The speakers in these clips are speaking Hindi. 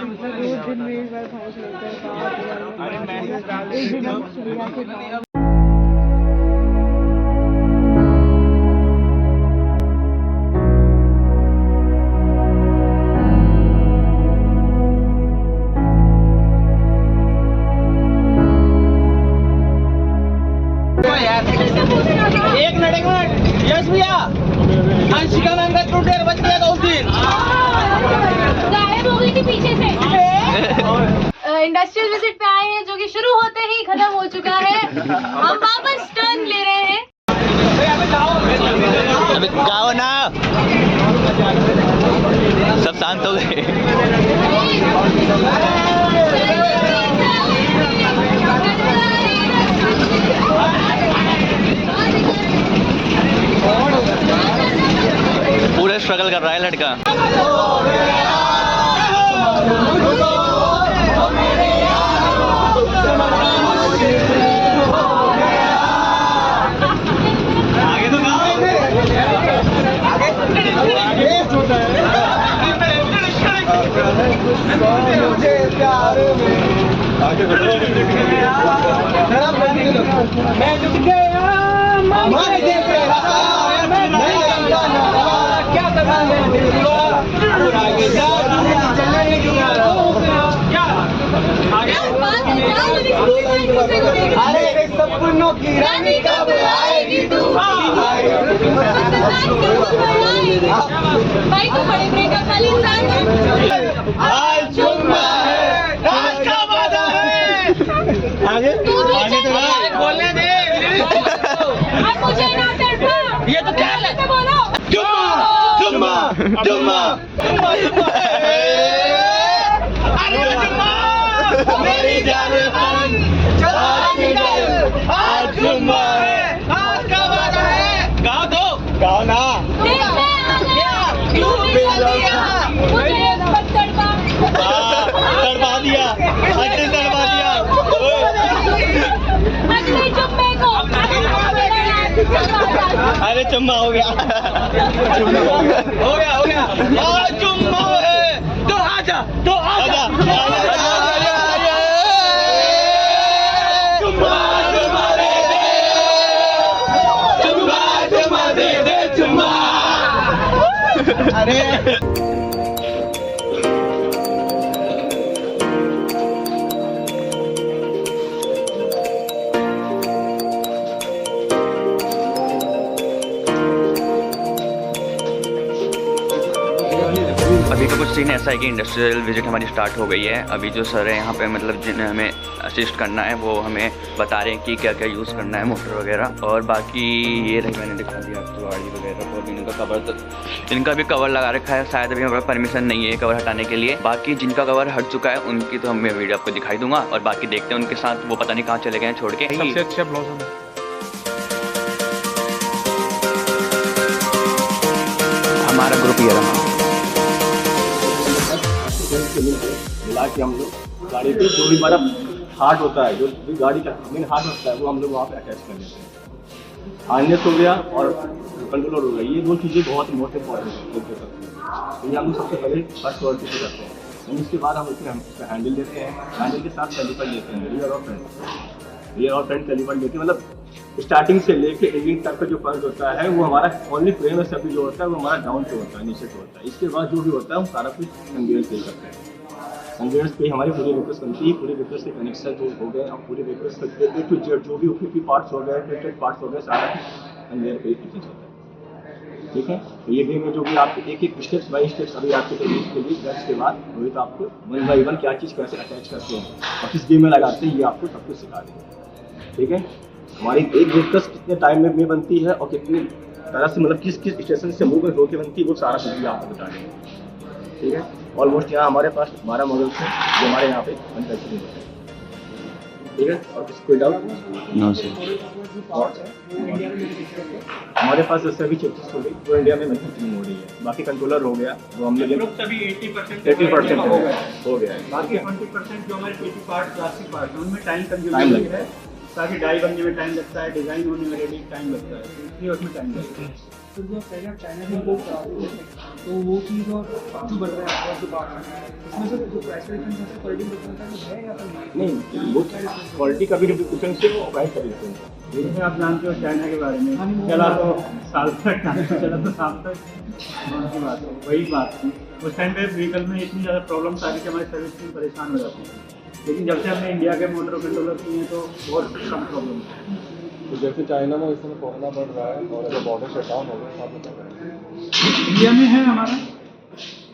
दिन में एक बार भाग लेते हैं, एक दिन हम सुविधा के बाद अंशिका मैम का ट्रूडेर बच गया था उस दिन, गायब हो गई थी पीछे से। इंडस्ट्रियल विजिट पे आए हैं जो कि शुरू होते ही खत्म हो चुका है। हम वापस टर्न ले रहे हैं। अबे गाओ ना, सब शांत हो गए। पूरा स्ट्रगल कर रहा है लड़का। मुझे प्यार में मैं झुक गया, क्या करना अरे सपनों की रानी कब आएगी तू, भाई तो बड़े ब्रेक खाली इंसान आज जुम्मा है, रात का वादा है। आगे बोलने दे, अब मुझे ना तड़पा, ये तो क्या है बोलो। जुम्मा जुम्मा जुम्मा अरे जुम्मा मेरी जान आज जुम्मा है, आज का वादा है। गाओ दो, गाओ ना, मुझे तड़पा तड़पा दिया, अरे तड़पा दिया। अगले जुम्मे को अरे जुम्मा हो गया, जुम्मा हो गया, हो गया। आज जुम्मा है तो आजा, तो आजा, जुम्मा जुम्मा दे दे, जुम्मा जुम्मा दे दे, जुम्मा। अरे अभी का कुछ सीन ऐसा है कि इंडस्ट्रियल विजिट हमारी स्टार्ट हो गई है। अभी जो सर है यहाँ पे मतलब जिन्हें हमें असिस्ट करना है वो हमें बता रहे हैं कि क्या क्या यूज़ करना है मोटर वगैरह। और बाकी ये रही, मैंने दिखा दिया आपको गाड़ी वगैरह। तो अभी इनका कवर, तो इनका भी कवर लगा रखा है, शायद अभी हमारा परमिशन नहीं है कवर हटाने के लिए। बाकी जिनका कवर हट चुका है उनकी तो मैं वीडियो आपको दिखाई दूंगा। और बाकी देखते हैं उनके साथ, वो पता नहीं कहाँ चले गए हैं छोड़ के। सबसे अच्छा ब्लॉसम हमारा ग्रुप ये रहा। मिला के हम लोग गाड़ी पे जो भी हमारा हार्ट होता है, जो भी गाड़ी का मेन हार्ट होता है, वो हम लोग वहाँ पे अटैच कर लेते हैं। हार्नेस हो गया और कंट्रोलर हो गया, ये दो चीज़ें बहुत मोस्ट इंपॉर्टेंट है। तो ये हम लोग सबसे पहले फर्स्ट प्रायोरिटी से करते हैं। इसके बाद हम उसमें हैंडल देते हैं, हैंडल के साथ कैलिपर लेते हैं, रियर और फ्रंट कैलिपर लेते हैं। मतलब स्टार्टिंग से लेके एंडिंग तक का जो फर्क होता है वो हमारा ओनली फ्रेम में सभी जो होता है वो हमारा डाउन पे होता है, नीचे पे होता है। इसके बाद जो भी होता है हम सारा कुछ कन्वेयर्स पे करते हैं। कन्वेयर्स पे हमारी पूरी वेहिकल्स बनती है, पूरे वेहिकल्स के कनेक्शन जो हो गए, अब पूरे वेहिकल्स ए टू जेड जो भी उपयोगी पार्ट्स हो गए, फिटेड पार्ट्स हो गए, सारा कन्वेयर पे फिक्स होता है। ठीक है, तो ये गेम में जो भी आपको एक एक स्टेप्स बाई स्टेप्स अभी आपको चाहिए, इसके लिए दस के बाद वही तो आपको वन बाई वन क्या चीज़ कैसे अटैच करते हैं और किस गेम में लगाते हैं, ये आपको सब कुछ सिखा देंगे। ठीक है, हमारी एक वेहिकल्स कितने टाइम में बनती है और कितनी तरह से मतलब किस किस स्टेशन से मूवमेंट होकर बनती है, वो सारा कुछ भी आपको बता देंगे। ठीक है, ऑलमोस्ट यहाँ हमारे पास 12 मॉडल्स हैं जो हमारे यहाँ पे मैन्युफैक्चरिंग होते हैं। ठीक है, और किसी कोई डाउट? No sir. हमारे पास सभी चीज़ें हो गई जो इंडिया में मैन्युफैक्चरिंग हो रही है। बाकी कंट्रोलर हो गया वो हम लोग सभी 80% 80% हो गया है। बाकी 20% जो हमारे पेटी पार्ट, प्लास्टिक पार्ट है, उनमें टाइम कंज्यूमिंग है। ताकि डाई बनने में टाइम लगता है, डिज़ाइन होने में रेडी टाइम लगता है, इसलिए उसमें टाइम लगता है। तो जो पहले आप चाइना से इम्पोर्ट कराते थे तो वो चीज़ और जो बढ़ रहा है और जो बात इसमें सर जो प्राइस का डिफरेंस है क्वालिटी डिफरेंस है या फिर नहीं, वो क्वालिटी का भी डिफरेंस है और प्राइस का भी डिफरेंस है। जैसे आप जानते हो चाइना के बारे में, चला तो साल तक चला तो साल तक की बात है, वही बात थी। उस टाइम पे व्हीकल में इतनी ज़्यादा प्रॉब्लम्स आ रही कि हमारी सर्विस में परेशान हो जाती है, लेकिन जब से हमने इंडिया के मोटर कंट्रोलर किए हैं तो बहुत कम प्रॉब्लम है। तो जैसे चाइना में इस समय कोरोना बढ़ रहा है और अगर बॉर्डर शट डाउन हो गया तो आप बता रहे इंडिया में है हमारा,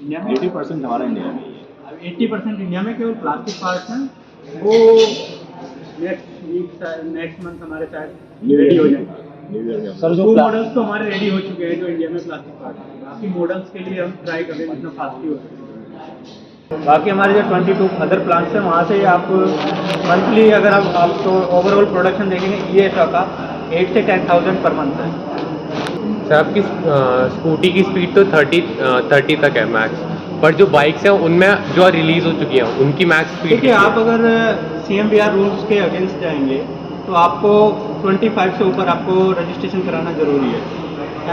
इंडिया में 80% हमारा इंडिया में ही है। 80% इंडिया में केवल प्लास्टिक पार्ट्स हैं, वो नेक्स्ट मंथ हमारे शायद रेडी हो जाएंगे। सर जो मॉडल्स तो हमारे रेडी हो चुके हैं जो इंडिया में प्लास्टिक पार्ट हैं, बाकी मॉडल्स के लिए हम ट्राई कर रहे हैं जितना फास्टली हो सके। बाकी हमारे जो 22 अदर प्लांट्स हैं वहाँ से आप मंथली अगर आप तो ओवरऑल प्रोडक्शन देखेंगे ये का 8 से 10,000 पर मंथ है। सर आपकी स्कूटी की स्पीड तो 30 तक है मैक्स, पर जो बाइक्स हैं उनमें जो रिलीज हो चुकी हैं उनकी मैक्स स्पीड देखिए आप अगर CMVR रूल्स के अगेंस्ट जाएंगे तो आपको 25 से ऊपर आपको रजिस्ट्रेशन कराना जरूरी है।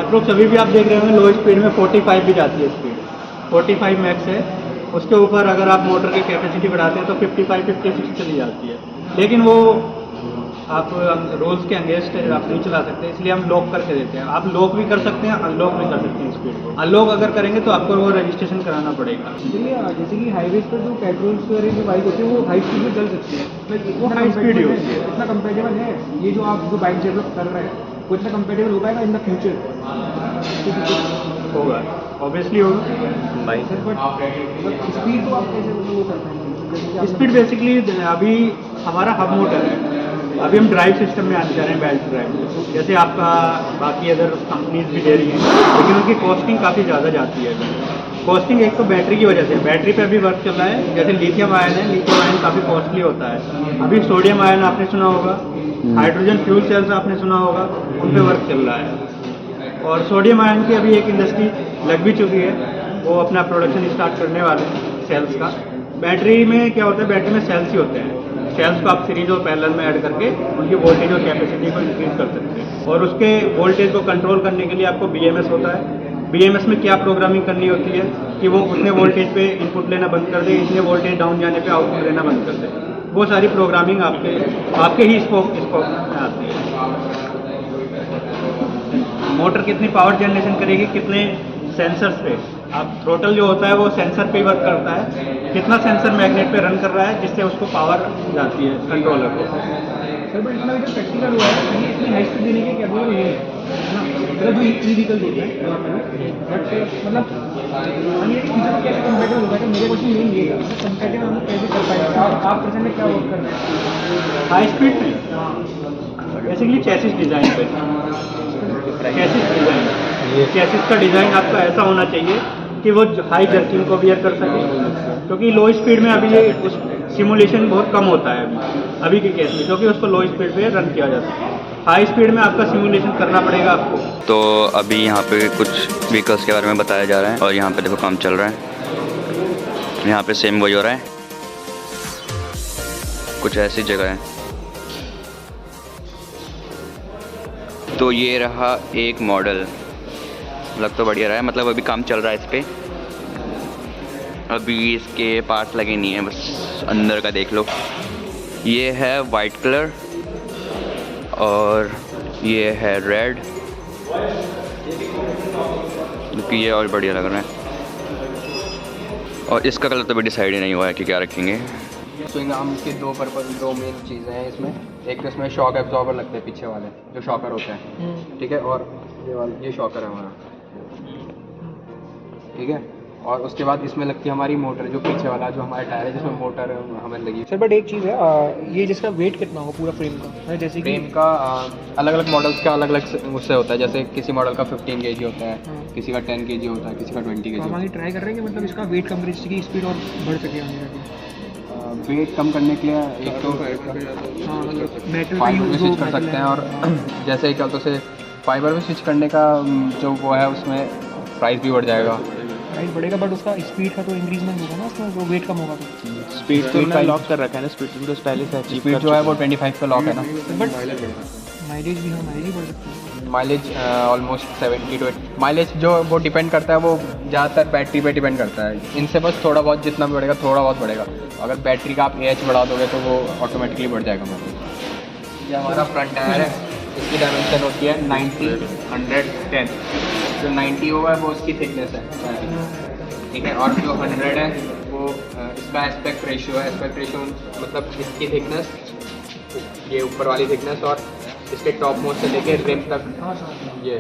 अप्रोक्स अभी भी आप देख रहे होंगे लो स्पीड में 45 भी जाती है स्पीड, 45 मैक्स है। उसके ऊपर अगर आप मोटर की कैपेसिटी बढ़ाते हैं तो 55, 56 चली जाती है, लेकिन वो आप रूल्स के अगेंस्ट आप नहीं चला सकते, इसलिए हम लॉक करके देते हैं। आप लॉक भी कर सकते हैं, अनलॉक भी कर सकते हैं स्पीड को। अनलॉक अगर करेंगे तो आपको वो रजिस्ट्रेशन कराना पड़ेगा। जैसे कि हाईवेज पर जो पेट्रोल से जो बाइक होती है वो हाई स्पीड में चल सकती है, वो हाई स्पीड ही होती है। इतना कंपेटेबल है ये जो आप जो बाइक डेवलप कर रहे हैं वो इतना कंपेटेबल हो पाएगा इन द फ्यूचर? होगा, ऑब्वियसली होगा। स्पीड तो आप कैसे वो करते हैं? स्पीड बेसिकली अभी हमारा हब मोटर है, अभी हम ड्राइव सिस्टम में आने जा रहे हैं, बेल्ट ड्राइव, जैसे आपका बाकी अदर कंपनीज भी दे रही हैं, लेकिन उनकी कॉस्टिंग काफ़ी ज़्यादा जाती है। कॉस्टिंग एक तो बैटरी की वजह से, बैटरी पे अभी वर्क चल रहा है। जैसे लिथियम आयन है, लिथियम आयन काफ़ी कॉस्टली होता है। अभी सोडियम आयन आपने सुना होगा, हाइड्रोजन फ्यूल सेल्स आपने सुना होगा, उन पे वर्क चल रहा है। और सोडियम आयन की अभी एक इंडस्ट्री लग भी चुकी है, वो अपना प्रोडक्शन स्टार्ट करने वाले हैं सेल्स का। बैटरी में क्या होता है, बैटरी में सेल्स ही होते हैं, सेल्स को आप सीरीज और पैरेलल में ऐड करके उनकी वोल्टेज और कैपेसिटी को इंक्रीज कर सकते हैं। और उसके वोल्टेज को कंट्रोल करने के लिए आपको BMS होता है। BMS में क्या प्रोग्रामिंग करनी होती है कि वो उतने वोल्टेज पे इनपुट लेना बंद कर दे, इतने वोल्टेज डाउन जाने पे आउटपुट लेना बंद कर दे। वो सारी प्रोग्रामिंग आपके ही स्कोप में आती है। मोटर कितनी पावर जनरेशन करेगी, कितने सेंसर्स पे, आप थ्रोटल जो होता है वो सेंसर पे वर्क करता है, कितना सेंसर मैग्नेट पे रन कर रहा है जिससे उसको पावर जाती है कंट्रोलर को। सर बट इतना जो प्रैक्टिकल हुआ है ये इतनी हाई स्पीड देने के कैपेबल नहीं है ना, मतलब जो ई-व्हीकल होता है बट मतलब ये फीचर कैसे कंपेटेबल होगा? कि मेरे क्वेश्चन यही है कंपेटेबल हम कैसे कर पाएंगे? आप प्रेजेंट में क्या वर्क कर रहे हैं हाई स्पीड में? बेसिकली चैसिस डिज़ाइन पे, चैसिस का डिज़ाइन आपका ऐसा होना चाहिए कि वो हाई जर्किंग को बियर कर सके, क्योंकि लो स्पीड में अभी ये उस सिमुलेशन बहुत कम होता है अभी के केस में, क्योंकि उसको लो स्पीड पे रन किया जाता है। हाई स्पीड में आपका सिमुलेशन करना पड़ेगा आपको। तो अभी यहाँ पे कुछ व्हीकल्स के बारे में बताया जा रहा है और यहाँ पे देखो काम चल रहा है। यहाँ पे सेम वही हो रहा है, कुछ ऐसी जगह है। तो ये रहा एक मॉडल, लग तो बढ़िया रहा है, मतलब अभी काम चल रहा है इस पे। अभी इसके पार्ट्स लगे नहीं हैं, बस अंदर का देख लो। ये है वाइट कलर और ये है रेड, क्योंकि ये और बढ़िया लग रहा है। और इसका कलर तो भी डिसाइड ही नहीं हुआ है कि क्या रखेंगे। स्विंग आर्म की दो मेन चीज़ें हैं इसमें। एक तो इसमें शॉक एब्जॉर्बर लगते हैं पीछे वाले, जो शॉकर होते हैं, ठीक है, और ये शॉकर है हमारा, ठीक है। और उसके बाद इसमें लगती है हमारी मोटर, जो पीछे वाला जो हमारा टायर है जिसमें मोटर हमें लगी। सर बट एक चीज़ है, ये जिसका वेट कितना होगा पूरा फ्रेम का? जैसे कि फ्रेम का अलग अलग मॉडल्स का अलग अलग उससे होता है। जैसे किसी मॉडल का 15 kg होता है, किसी का 10 kg होता है, किसी का 20 kg। हम आगे ट्राई कर रहे हैं कि मतलब इसका वेट कम करे जिसकी स्पीड और बढ़ सके आगे। वेट कम करने के लिए एक तो मेटल फाइबर में स्विच कर सकते हैं, और जैसे एक तो से फाइबर में स्विच करने का जो वो है उसमें प्राइस भी बढ़ जाएगा, प्राइस बढ़ेगा, बट उसका स्पीड का तो इंक्रीजमेंट होगा ना उसमें, वो वेट कम होगा तो स्पीड तो लॉक कर रखा है ना, स्पीड तो स्टाइलिश है। स्पीड जो है वो 25 का लॉक है ना। बट माइलेज भी हाँ माइलेज ही बढ़ सकता है। माइलेज ऑलमोस्ट 70 to 80 माइलेज जो वो डिपेंड करता है, वो ज़्यादातर बैटरी पे डिपेंड करता है। इनसे बस थोड़ा बहुत जितना भी बढ़ेगा, थोड़ा बहुत बढ़ेगा। अगर बैटरी का आप AH बढ़ा दोगे तो वो ऑटोमेटिकली बढ़ जाएगा माइलेज। ये हमारा फ्रंट टायर है, इसकी डायमेंशन होती है 90 110। जो 90 होगा वो उसकी थिकनेस है, ठीक है। और जो 100 है वो इसका एस्पेक्ट रेशियो है। एस्पेक्ट रेशियो मतलब इसकी थिकनेस, ये ऊपर वाली थिकनेस और इसके टॉप मोस्ट से लेके रिम तक ये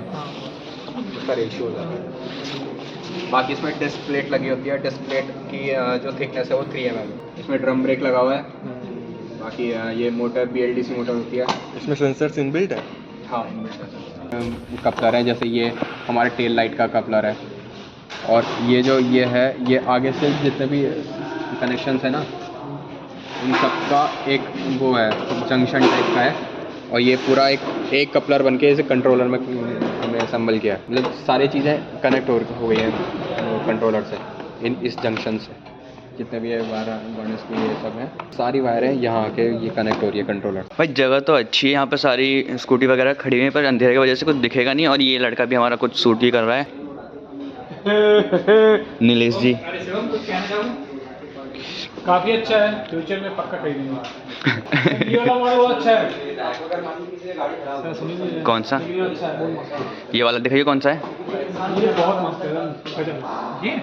उसका रेशियो हो जाता है। बाकी इसमें डिस्क प्लेट लगी होती है। डिस्क प्लेट की जो थिकनेस है वो 3 mm है। इसमें ड्रम ब्रेक लगा हुआ है। बाकी ये मोटर BLDC मोटर होती है। इसमें सेंसर्स इनबिल्ट है। हाँ, कपलर है, जैसे ये हमारे टेल लाइट का कपलर है। और ये जो ये है, ये आगे से जितने भी कनेक्शंस है ना, उन सबका एक वो है, जंक्शन टाइप का है। और ये पूरा एक कपलर बन के इसे कंट्रोलर में हमने असम्बल किया है। मतलब सारी चीज़ें कनेक्ट हो गई हैं कंट्रोलर से, इस जंक्शन से। जितने भी है वायर्स की ये सब हैं, सारी वायरें यहाँ आके ये कनेक्ट हो रही है कंट्रोलर। भाई जगह तो अच्छी है, यहाँ पे सारी स्कूटी वगैरह खड़ी हुई है, पर अंधेरे की वजह से कुछ दिखेगा नहीं। और ये लड़का भी हमारा कुछ शूट भी कर रहा है, नीलेश जी। काफ़ी अच्छा है, फ्यूचर में पक्का खरीदेंगे। ये वाला मॉडल बहुत अच्छा है। कौन सा? अच्छा है, बहुत मस्त है। ये वाला दिखाइए कौन सा है? ये बहुत मस्त है, गजब। ये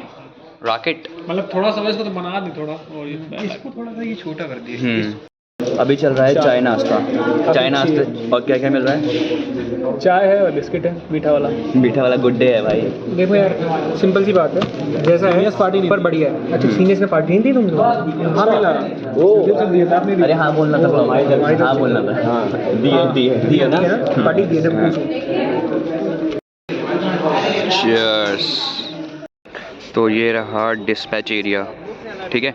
रॉकेट। मतलब थोड़ा सा इसको तो बना दी थोड़ा, और इसको थोड़ा सा ये छोटा कर दिया। अभी चल रहा है चाय नाश्ता। चाय नाश्ता और क्या क्या मिल रहा है? चाय है और बिस्किट है, मीठा वाला। मीठा वाला गुड डे है भाई। देखो यार, सिंपल सी बात है, जैसा है पार्टी पर बढ़िया है। अच्छा, सीनियर्स में पार्टी नहीं दी तुमको? हाँ मिला। ओ अरे हाँ बोलना था, हाँ बोलना था। हाँ दिए ना, पार्टी दी है। चीयर्स। तो ये रहा डिस्पैच एरिया, ठीक है।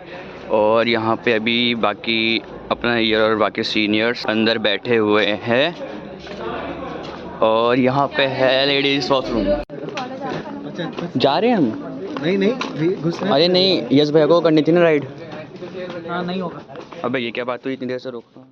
और यहाँ पे अभी बाकी अपना ईयर और बाकी सीनियर्स अंदर बैठे हुए हैं। और यहाँ पे है लेडीज वॉशरूम। जा रहे हैं हम? नहीं घुस अरे नहीं, यस भैया को करनी थी ना राइड। हाँ नहीं होगा। अबे ये क्या बात हुई, इतनी देर से रोक रहा हूँ।